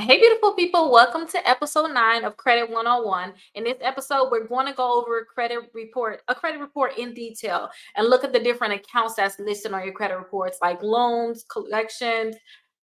Hey, beautiful people, welcome to episode 9 of Credit 101. In this episode, we're going to go over a credit report in detail and look at the different accounts that's listed on your credit reports, like loans, collections,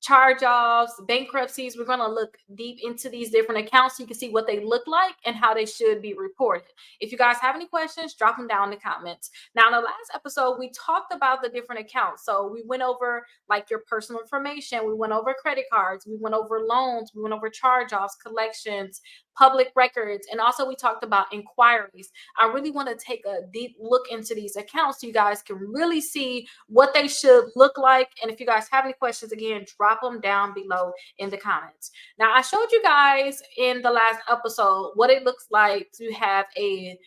charge-offs, bankruptcies. We're going to look deep into these different accounts so you can see what they look like and how they should be reported. If you guys have any questions, drop them down in the comments. Now, in the last episode, we talked about the different accounts. So we went over like your personal information. We went over credit cards. We went over loans. We went over charge-offs, collections, public records, and also we talked about inquiries. I really want to take a deep look into these accounts so you guys can really see what they should look like. And if you guys have any questions, again, drop them down below in the comments. Now, I showed you guys in the last episode what it looks like to have a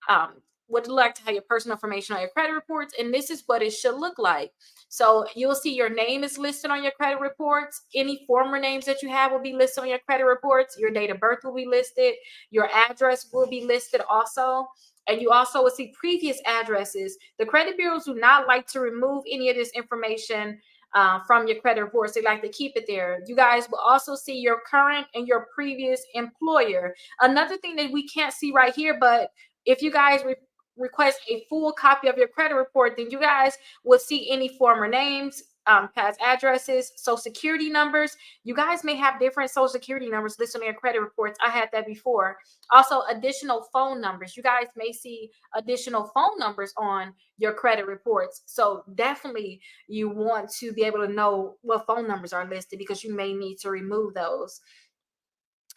um, would like to have your personal information on your credit reports, and this is what it should look like. So you'll see your name is listed on your credit reports. Any former names that you have will be listed on your credit reports. Your date of birth will be listed. Your address will be listed also. And you also will see previous addresses. The credit bureaus do not like to remove any of this information from your credit reports. They like to keep it there. You guys will also see your current and your previous employer. Another thing that we can't see right here, but if you guys request a full copy of your credit report, then you guys will see any former names, past addresses, social security numbers. You guys may have different social security numbers listed on your credit reports. I had that before. Also, additional phone numbers. You guys may see additional phone numbers on your credit reports. So definitely you want to be able to know what phone numbers are listed because you may need to remove those.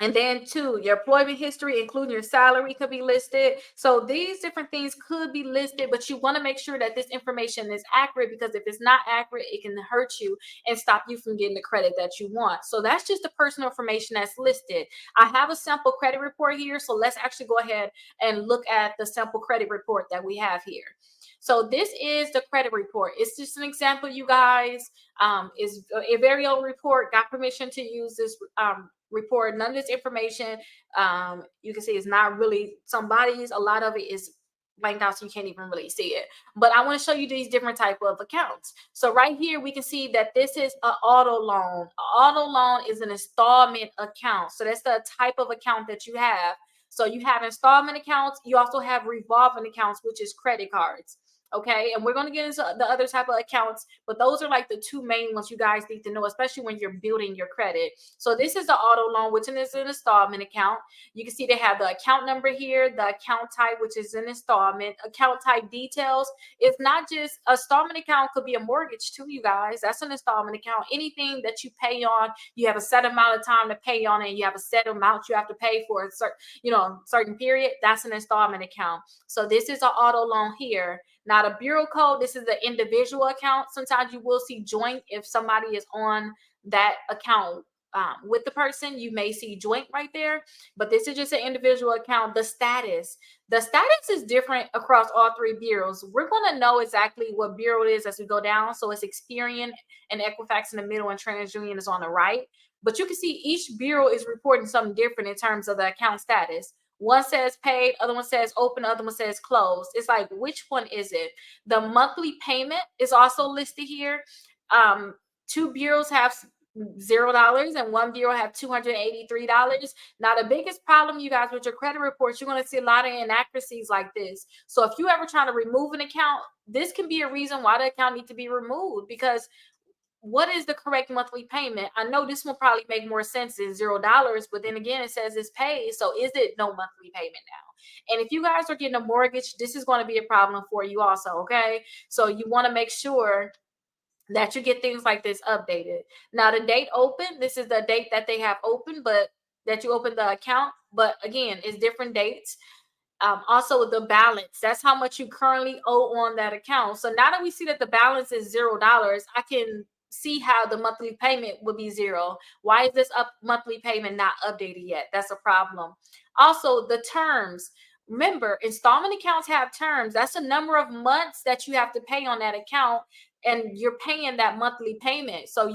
And then two, your employment history, including your salary, could be listed. So these different things could be listed, but you want to make sure that this information is accurate, because if it's not accurate, it can hurt you and stop you from getting the credit that you want. So that's just the personal information that's listed. I have a sample credit report here. So let's actually go ahead and look at the sample credit report that we have here. So this is the credit report. It's just an example, you guys. Is a very old report. Got permission to use this report. None of this information, you can see, is not really somebody's. A lot of it is blanked out, so you can't even really see it. But I want to show you these different type of accounts. So right here, we can see that this is an auto loan. Auto loan is an installment account. So that's the type of account that you have. So you have installment accounts. You also have revolving accounts, which is credit cards. Okay, and we're going to get into the other type of accounts, but those are like the two main ones you guys need to know, especially when you're building your credit. So this is the auto loan, which is an installment account. You can see they have the account number here, the account type, which is an installment. Account type details. It's not just a installment account, could be a mortgage too, you guys. That's an installment account. Anything that you pay on, you have a set amount of time to pay on it, and you have a set amount you have to pay for a certain period. That's an installment account. So this is an auto loan here. Not a bureau code. This is an individual account. Sometimes you will see joint if somebody is on that account with the person. You may see joint right there, but this is just an individual account. The status is different across all three bureaus. We're going to know exactly what bureau it is as we go down. So it's Experian and Equifax in the middle, and TransUnion is on the right. But you can see each bureau is reporting something different in terms of the account status. One says paid, other one says open, other one says closed. It's like, which one is it? The monthly payment is also listed here. Two bureaus have $0 and one bureau have $283. Now, the biggest problem, you guys, with your credit reports, you're going to see a lot of inaccuracies like this. So if you ever try to remove an account, this can be a reason why the account needs to be removed, because what is the correct monthly payment? I know this will probably make more sense than $0, but then again, it says it's paid. So is it no monthly payment now? And if you guys are getting a mortgage, this is going to be a problem for you also. Okay. So you want to make sure that you get things like this updated. Now, the date open, this is the date that they have open, but that you open the account. But again, it's different dates. Also the balance, that's how much you currently owe on that account. So now that we see that the balance is $0, I can see how the monthly payment would be zero. Why is this monthly payment not updated yet? That's a problem. Also, the terms. Remember, installment accounts have terms. That's the number of months that you have to pay on that account, and you're paying that monthly payment. So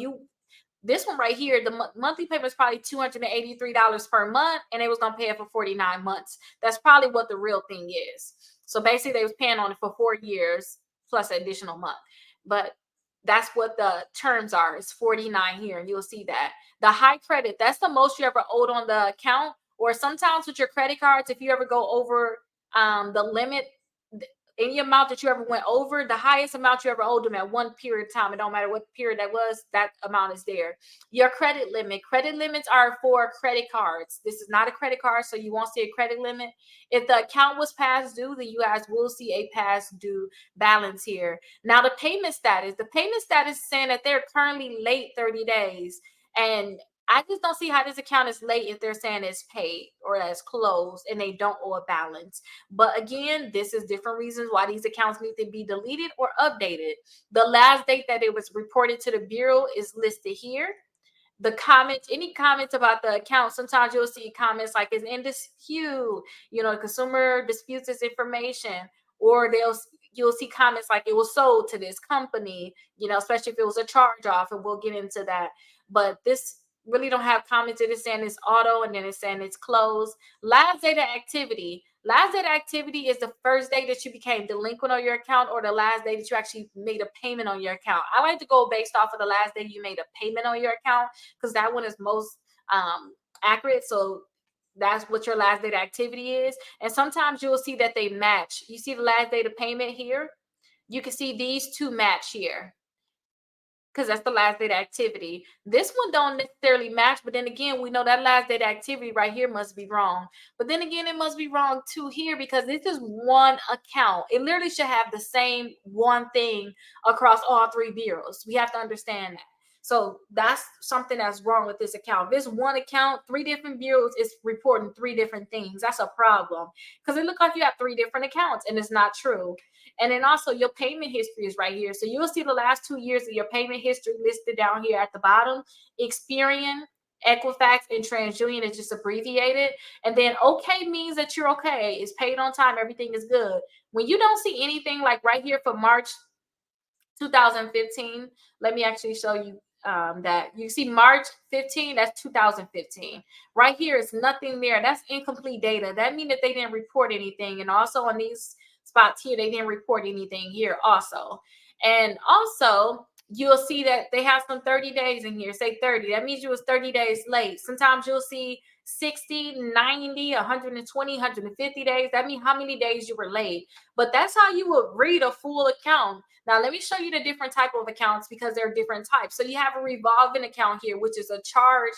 this one right here, the monthly payment is probably $283 per month, and they was gonna pay it for 49 months. That's probably what the real thing is. So basically, they was paying on it for 4 years plus an additional month. But That's what the terms are. It's 49 here, and you'll see that. The high credit, that's the most you ever owed on the account. Or sometimes with your credit cards, if you ever go over the limit, any amount that you ever went over, the highest amount you ever owed them at one period of time, it don't matter what period that was, that amount is there. Your credit limit. Credit limits are for credit cards. This is not a credit card, so you won't see a credit limit. If the account was past due, then you guys will see a past due balance here. Now, the payment status. The payment status is saying that they're currently late 30 days. And I just don't see how this account is late if they're saying it's paid or that's closed and they don't owe a balance. But again, this is different reasons why these accounts need to be deleted or updated. The last date that it was reported to the Bureau is listed here. The comments, any comments about the account, sometimes you'll see comments like it's in dispute, the consumer disputes this information, or you'll see comments like it was sold to this company, especially if it was a charge off, and we'll get into that. But this really don't have comments. It is saying it's auto, and then it's saying it's closed. Last date of activity. Last date of activity is the first day that you became delinquent on your account, or the last day that you actually made a payment on your account. I like to go based off of the last day you made a payment on your account, because that one is most accurate. So that's what your last date of activity is. And sometimes you'll see that they match. You see the last date of payment here. You can see these two match here, because that's the last date activity. This one don't necessarily match, but then again, we know that last date activity right here must be wrong. But then again, it must be wrong too here, because this is one account. It literally should have the same one thing across all three bureaus. We have to understand that. So that's something that's wrong with this account. This one account, three different bureaus is reporting three different things. That's a problem, because it looks like you have three different accounts, and it's not true. And then also your payment history is right here. So you'll see the last 2 years of your payment history listed down here at the bottom. Experian, Equifax, and TransUnion is just abbreviated. And then okay means that you're okay. It's paid on time. Everything is good. When you don't see anything like right here for March 2015, let me actually show you that. You see March 15, that's 2015. Right here is nothing there. That's incomplete data. That means that they didn't report anything. And also on these spots here, they didn't report anything here also. And also, you'll see that they have some 30 days in here. Say 30. That means you was 30 days late. Sometimes you'll see 60, 90, 120, 150 days. That means how many days you were late. But that's how you would read a full account. Now, let me show you the different type of accounts, because there are different types. So you have a revolving account here, which is a charge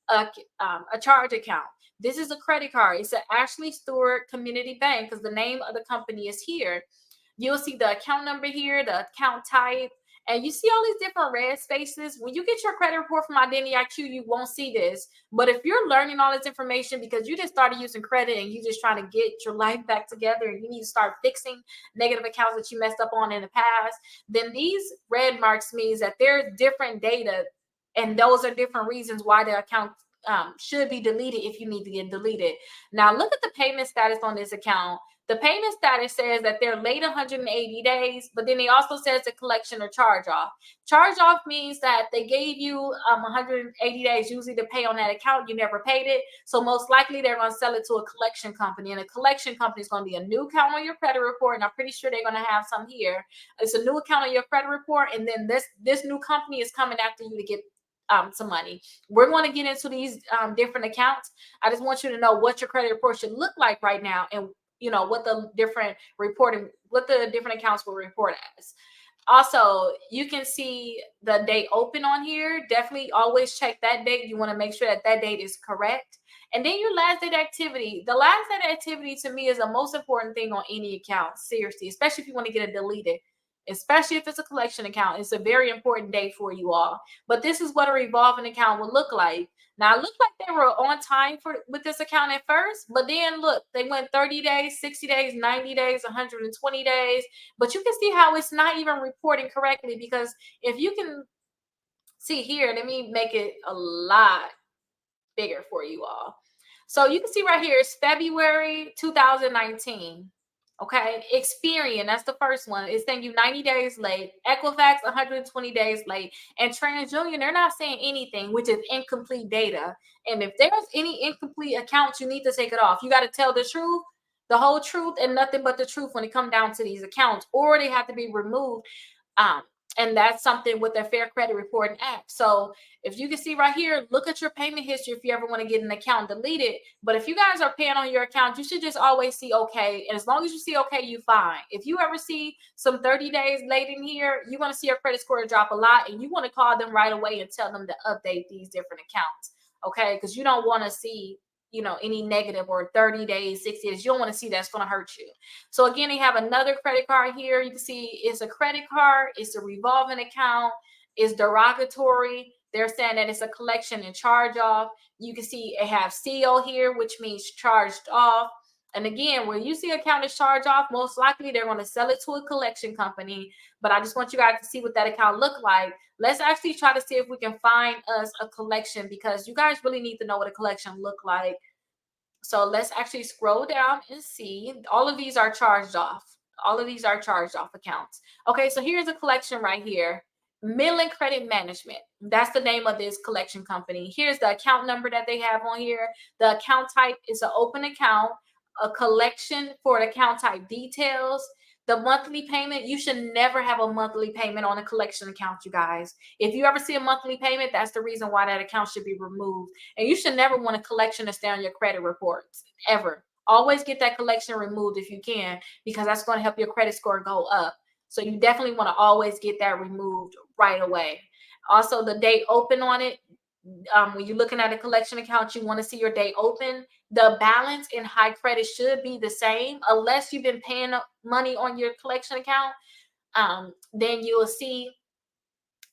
account. This is a credit card. It's an Ashley Stewart Community Bank, because the name of the company is here. You'll see the account number here, the account type, and you see all these different red spaces. When you get your credit report from Identity IQ, you won't see this. But if you're learning all this information because you just started using credit and you just trying to get your life back together, and you need to start fixing negative accounts that you messed up on in the past, then these red marks means that there's different data, and those are different reasons why the account should be deleted if you need to get deleted. Now, look at the payment status on this account. The payment status says that they're late 180 days, but then it also says a collection or charge off. Charge off means that they gave you 180 days usually to pay on that account. You never paid it. So most likely they're going to sell it to a collection company, and a collection company is going to be a new account on your credit report. And I'm pretty sure they're going to have some here. It's a new account on your credit report, and then this new company is coming after you to get some money. We're going to get into these different accounts. I just want you to know what your credit report should look like right now, and what the different accounts will report as. Also, you can see the date open on here. Definitely always check that date. You want to make sure that date is correct. And then your last date activity. The last date activity to me is the most important thing on any account, seriously, especially if you want to get it deleted. Especially if it's a collection account. It's a very important date for you all. But this is what a revolving account would look like. Now, it looked like they were on time with this account at first, but then look, they went 30 days, 60 days, 90 days, 120 days. But you can see how it's not even reporting correctly, because if you can see here, let me make it a lot bigger for you all. So you can see right here, it's February 2019. Okay, Experian, that's the first one. It's saying you 90 days late. Equifax, 120 days late. And TransUnion, they're not saying anything, which is incomplete data. And if there's any incomplete accounts, you need to take it off. You got to tell the truth, the whole truth, and nothing but the truth when it comes down to these accounts, or they have to be removed. And that's something with the Fair Credit Reporting app. So if you can see right here, look at your payment history if you ever want to get an account deleted. But if you guys are paying on your account, you should just always see okay. And as long as you see okay, you fine. If you ever see some 30 days late in here, you're going to see your credit score drop a lot, and you want to call them right away and tell them to update these different accounts. Okay, because you don't want to see any negative or 30 days, 60 days. You don't want to see that's going to hurt you. So again, they have another credit card here. You can see it's a credit card, it's a revolving account, it's derogatory. They're saying that it's a collection and charge off. You can see it have CO here, which means charged off. And again, when you see account is charged off, most likely they're going to sell it to a collection company. But I just want you guys to see what that account look like. Let's actually try to see if we can find us a collection, because you guys really need to know what a collection look like. So let's actually scroll down and see. All of these are charged off. All of these are charged off accounts. Okay, so here's a collection right here. Midland Credit Management. That's the name of this collection company. Here's the account number that they have on here. The account type is an open account. A collection for the account type details. The monthly payment, you should never have a monthly payment on a collection account, you guys. If you ever see a monthly payment, that's the reason why that account should be removed. And you should never want a collection to stay on your credit reports, ever. Always get that collection removed if you can, because that's going to help your credit score go up. So you definitely want to always get that removed right away. Also, the date open on it. When you're looking at a collection account, you want to see your date open. The balance in high credit should be the same, unless you've been paying money on your collection account. Then you'll see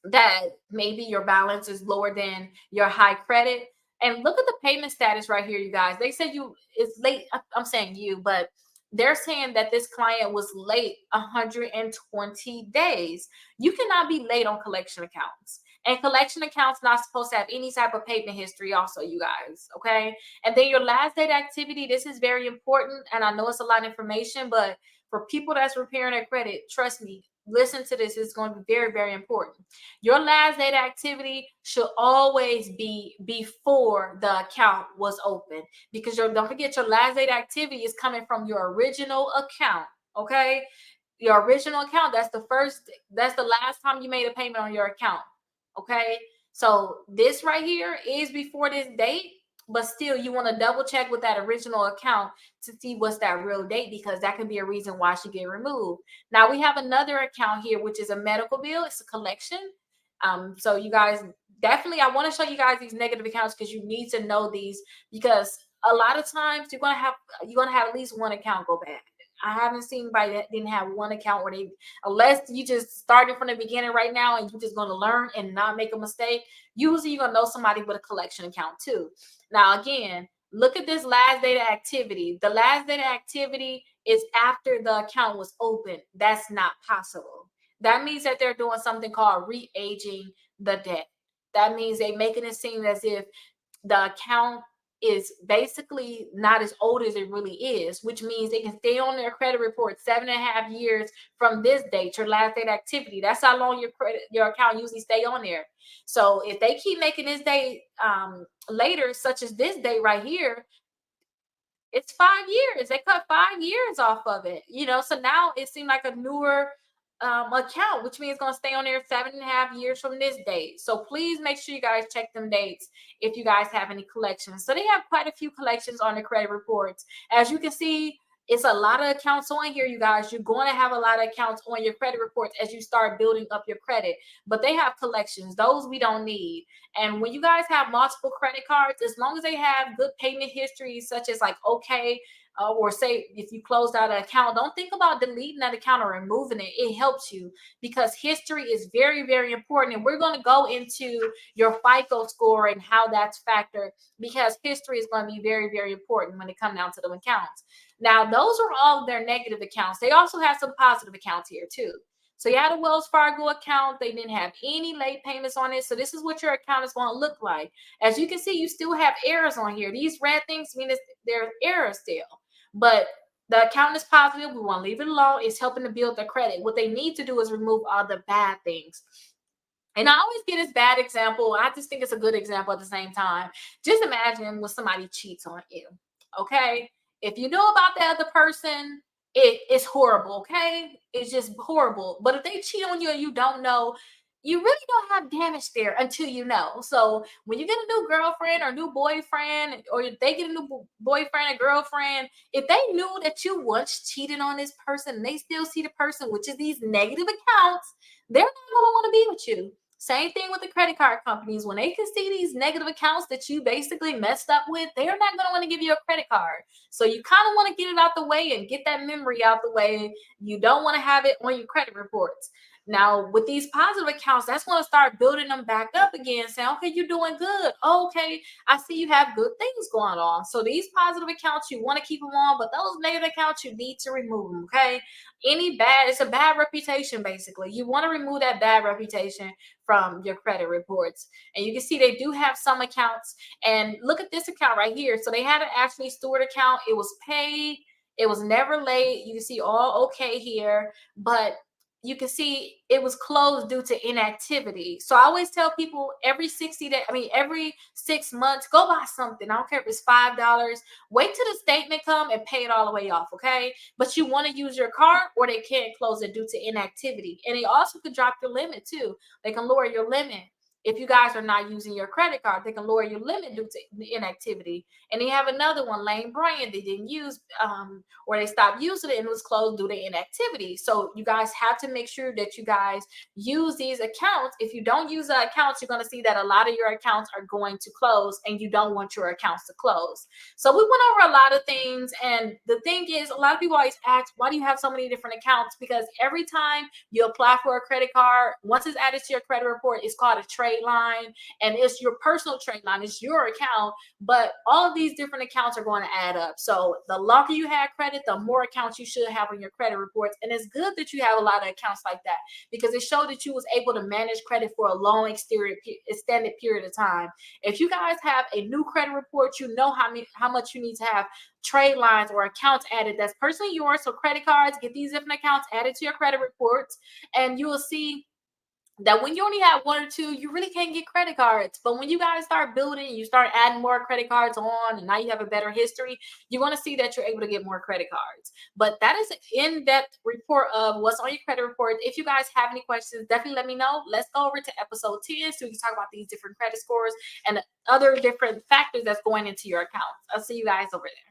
that maybe your balance is lower than your high credit. And look at the payment status right here, you guys. They said it's late. I'm saying you, but they're saying that this client was late 120 days. You cannot be late on collection accounts. And collection accounts not supposed to have any type of payment history also, you guys. Okay. And then your last date activity, this is very important. And I know it's a lot of information, but for people that's repairing their credit, trust me, listen to this. It's going to be very, very important. Your last date activity should always be before the account was open, because don't forget, your last date activity is coming from your original account. Okay. Your original account, that's the last time you made a payment on your account. Okay. So this right here is before this date, but still you want to double check with that original account to see what's that real date, because that could be a reason why she get removed. Now we have another account here, which is a medical bill. It's a collection. So you guys, definitely, I want to show you guys these negative accounts, because you need to know these, because a lot of times you're gonna have at least one account go bad. I haven't seen anybody that didn't have one account where they, unless you just started from the beginning right now and you're just going to learn and not make a mistake, usually you're going to know somebody with a collection account too. Now, again, look at this last date of activity. The last date of activity is after the account was open. That's not possible. That means that they're doing something called re-aging the debt. That means they're making it seem as if the account is basically not as old as it really is, which means they can stay on their credit report 7.5 years from this date, your last date activity. That's how long your account usually stay on there. So if they keep making this date later, such as this date right here, it's 5 years. They cut 5 years off of it, So now it seemed like a newer account, which means it's going to stay on there 7.5 years from this date. So please make sure you guys check them dates if you guys have any collections. So they have quite a few collections on the credit reports. As you can see, it's a lot of accounts on here, you guys. You're going to have a lot of accounts on your credit reports as you start building up your credit. But they have collections. Those we don't need. And when you guys have multiple credit cards, as long as they have good payment history, such as like okay, or say if you closed out an account, don't think about deleting that account or removing it. It helps you, because history is very, very important. And we're going to go into your FICO score and how that's factored, because history is going to be very, very important when it comes down to the accounts. Now, those are all their negative accounts. They also have some positive accounts here too. So you had a Wells Fargo account. They didn't have any late payments on it. So this is what your account is going to look like. As you can see, you still have errors on here. These red things mean there's errors still. But the account is positive. We want to leave it alone. It's helping to build their credit. What they need to do is remove all the bad things. And I always get this bad example. I just think it's a good example at the same time. Just imagine when somebody cheats on you. Okay. If you know about the other person, it's horrible, okay? It's just horrible. But if they cheat on you and you don't know, you really don't have damage there until you know. So when you get a new girlfriend or new boyfriend, or if they get a new boyfriend or girlfriend, if they knew that you once cheated on this person and they still see the person, which is these negative accounts, they're not going to want to be with you. Same thing with the credit card companies. When they can see these negative accounts that you basically messed up with, they're not going to want to give you a credit card. So you kind of want to get it out the way and get that memory out the way. You don't want to have it on your credit reports. Now, with these positive accounts, that's going to start building them back up again, saying, okay, you're doing good. Okay, I see you have good things going on. So these positive accounts, you want to keep them on, but those negative accounts, you need to remove them, okay? It's a bad reputation, basically. You want to remove that bad reputation from your credit reports. And you can see they do have some accounts. And look at this account right here. So they had an actually stored account. It was paid. It was never late. You can see all okay here, but you can see it was closed due to inactivity. So I always tell people every 60 days, I mean, every 6 months, go buy something. I don't care if it's $5. Wait till the statement come and pay it all the way off, okay? But you want to use your card or they can't close it due to inactivity. And they also could drop your limit too. They can lower your limit. If you guys are not using your credit card, they can lower your limit due to inactivity. And they have another one, Lane Bryant, they didn't use, or they stopped using it and it was closed due to inactivity. So you guys have to make sure that you guys use these accounts. If you don't use the accounts, you're going to see that a lot of your accounts are going to close, and you don't want your accounts to close. So we went over a lot of things. And the thing is, a lot of people always ask, why do you have so many different accounts? Because every time you apply for a credit card, once it's added to your credit report, it's called a trade line, and it's your personal trade line. It's your account, but all of these different accounts are going to add up. So the longer you have credit, the more accounts you should have on your credit reports. And it's good that you have a lot of accounts like that, because it showed that you was able to manage credit for a long extended period of time. If you guys have a new credit report, you know how much you need to have trade lines or accounts added that's personally yours. So credit cards, get these different accounts added to your credit reports, and you will see that when you only have one or two, you really can't get credit cards. But when you guys start building, you start adding more credit cards on, and now you have a better history, you're going to see that you're able to get more credit cards. But that is an in-depth report of what's on your credit report. If you guys have any questions, definitely let me know. Let's go over to episode 10 so we can talk about these different credit scores and other different factors that's going into your accounts. I'll see you guys over there.